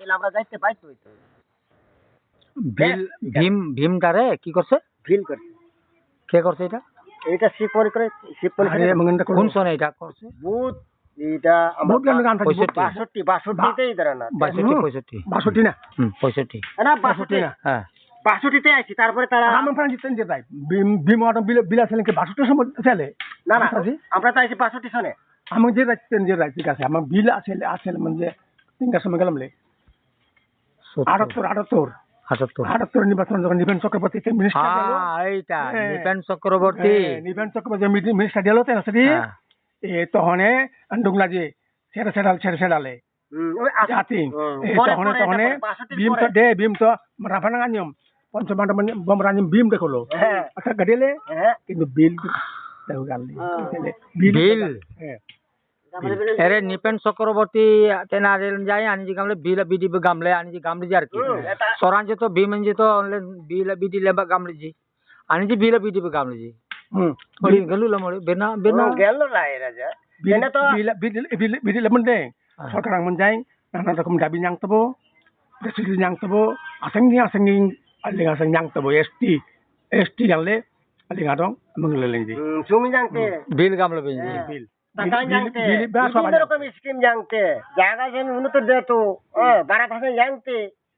তাহলে আমরা যাইতে পাইতো হইতো বিল ভীম ডারে কি করছে ফিল করছে কে করছে এটা এটা শিব পরি কোন সনে এটা করছে বুধ এটা বহুত গান গান থাকে 62 তেই ধরে না 62 না 65 না 62 না হ্যাঁ 62 তে আইছি তারপরে তারা আমরা ফ্রান্স জিতেন যে তাই ভীম অটো বিলা ছিলেন কি 62 সময় ছেলে না আমরা তো আইছি 62 সনে আমি যে রাখতেন যে রাখছি কাছে আমার বিল আছে মানে তিনটার সময় গেলাম লে 78 নির্বাচন যখন নিবেন চক্রবর্তী মিনিস্টার গেল এইটা নিবেন চক্রবর্তী মিনিস্টার গেল তাই আছে এ তহনে আন্ডুংলা যে ছেড়ালে জাতি তহনে ভীম তো রাফানা নিয়ম পঞ্চমান্ড বম রানিম ভীম দেখলো আচ্ছা গাড়িলে কিন্তু বিল দেখো গালি বিল अरे निपेन चक्रवर्ती तेना जाए आणि जी गामले बिल बिडी गामले आणि जी गामले जार की सोरांचे तो भीम म्हणजे तो बिल बिडी लेबा गामले जी आणि जी बिल बिडी गामले जी थोडी गलू लमळे बेना गेलो राय राजा बेना तो बिल लेमन दे सरकार मोनजाय नाना रकम दाबि नांगतबो प्रेसिडेंट नांगतबो आसंगी अलिंगा संग नांगतबो एसटी गाले अलिंगा दं मंगलेलेंजी सुमी जानते बिल गामले बेंजी बिल বিভিন্ন রকম স্কিম জানতে জায়গা জমি উন্নত দিত বারা ভাষা জানতে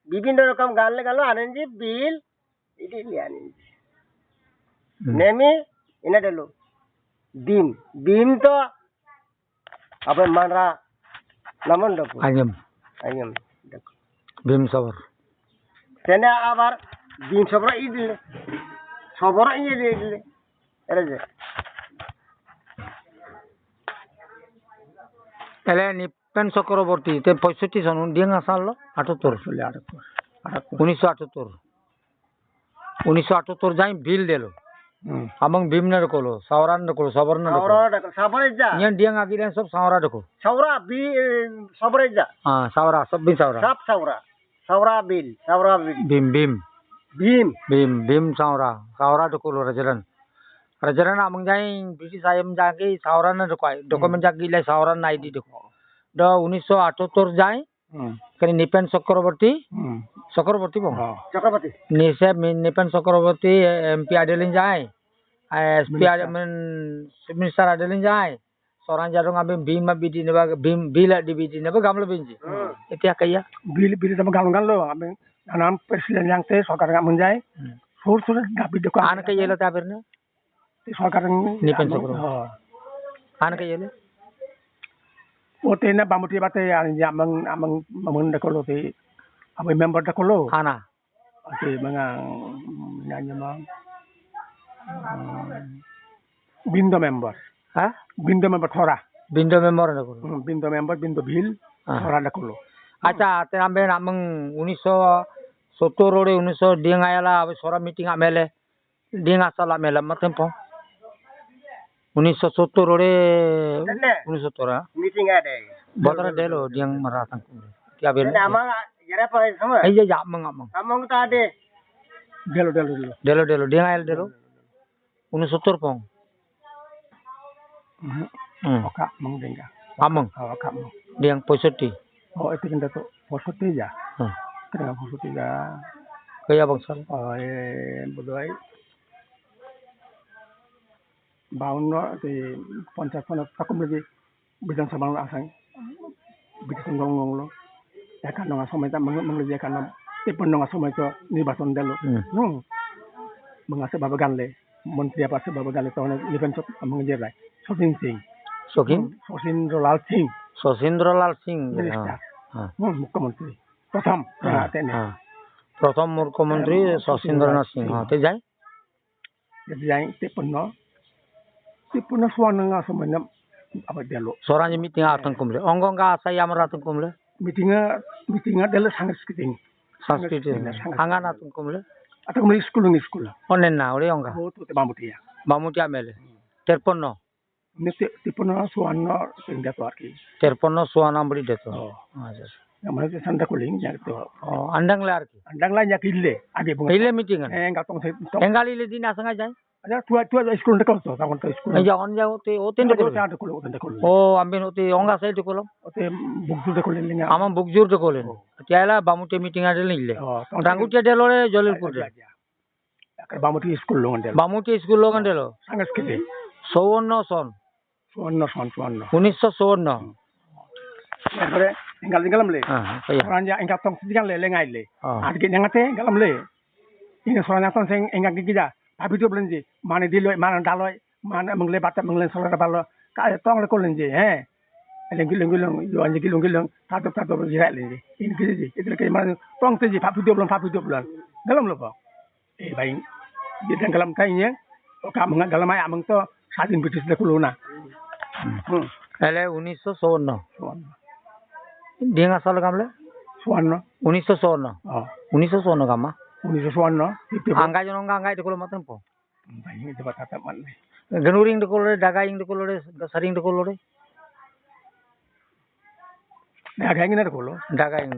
বিভিন্ন রকম গানলে গেল আনেনজি বিল ইডি আনেনজি নেমি এনে দিল ডিম তো আবার মানরা নামন দেখো আইম দেখো ভীম সবর তেনে আবার ডিম সবর ই দিলে সবর ই দিলে এরে যে এলে নিপেন চক্রবর্তী 65 সন ডিং আসাল 1978 যাই বিল দিল আমং ভীমনের কলো সাওরান কলো সবরন সাবরে যা নিয়ন ডিং আগিলে সব সাওরা দেখো সাওরা বি সবরে যা হ্যাঁ সাওরা সব বি সাওরা সব সাওরা বিল ভীম সাওরা দেখো Rajaran amang jai British ayam jagi sauran na dekoi dokumen jagi le sauran na ID dekho do 1978 jai kani nipen Chakraborty bong Chakraborty nise nipen Chakraborty MP adelin jai SP adelin minister adelin jai sauran jarong abe bima bidi ne bim bila di bidi ne gamlo binji etia kaya bil sama galon lo abe anam presiden yang te sarkar ngamang jai sur dabi dekho an kaya lo tabirne सरकार निपेन चक्रवर्ती आन कयले ओते ना बामुटी बाते amang dakolo te abai member dakolo ana oke mga nanya ma bindo member thora bindo member dakolo bindo bill thora dakolo acha te ambe amang 1970 ore 1900 dingayala abe sora meeting amele dinga sala mela matempo 1970 ore 1970 meeting ada botara delo diang maratang kya bel amang yara pa sama ai ya amang ta ade delo diang ayal delo 1970 pong oka mang denga amang oka diang 65 oh itu kan dato 65 ya kena 65 ya kaya bangsal bodoh Bauno di Pontiac takum lagi bidang sabang asang bidang ngong lo ya kan nong asam itu mengerja kan tipe nong asam itu ni baton dulu mengasih babagan le menteri apa sih babagan le tahun event mengerja lagi Sosindro Lal Singh মুখ্যমন্ত্রী প্রথম মুখ্যমন্ত্রী Sosindro Singh te jai tipe suara nga semuanya apa dialog sorannya meeting atang kumle onggong ka saya maratang kumle meetingnya adalah sanskriting hangan atang kumle atau kumle school onen na ore onga oh tu bamutia amele terponno ini tipe suara sehingga tu arki terponno suana beri deto yang mana sanda kuling yang itu andang la arki andang la nya kille ade kille meeting enggak tong engal ile din asanga jai aja tua school de kau tu takon tu school এই যে on যাও তে ও তিনটে করবে ta de kolo de kolo ও আমি ওতে অঙ্গা side করলাম ote bukju de kolo linga আমার বুক জোর করলেন তেলা বামুটে মিটিং আরে নিলে রাঙ্গুটিয়া ডেলরে Jalilpur akar bamuti school lo ngandel বামুটে স্কুল লোকান ডেল sangas kete 54 সন suwanno son suwanno 1954 এরপরে engal ngalam le হ্যাঁ কইয়া Soranja engkau tong sidikan le lengai le. Ah. Adike ngate ngalam le. Ini soranja tong sing engkau gigida. Tapi tu belenji. Mana diloi, mana daloi, mana mengle batak mengle solar balo. Kaya tong le kolenji. Lengi-lengi yo anje gilung-gilung. Tato jirat le. Ini gidi. Itu ke mana tong tu ji papi tu bulan. Ngalam lo po. Baik. Dia ngalam kainya. Oka mengat ngalam ay amang to sadin British le kuluna. এলে 1954 Suwanno. ডিঙা সাল গামলে Suwanno. 1954 Oh. 1954 gamma Ini suwanno. Itu angga jon angga de kolo matan po baik itu batata man. genuring de kolo daga ing de kolo saring de kolo Nah, kayak gini ada kolo. daga ing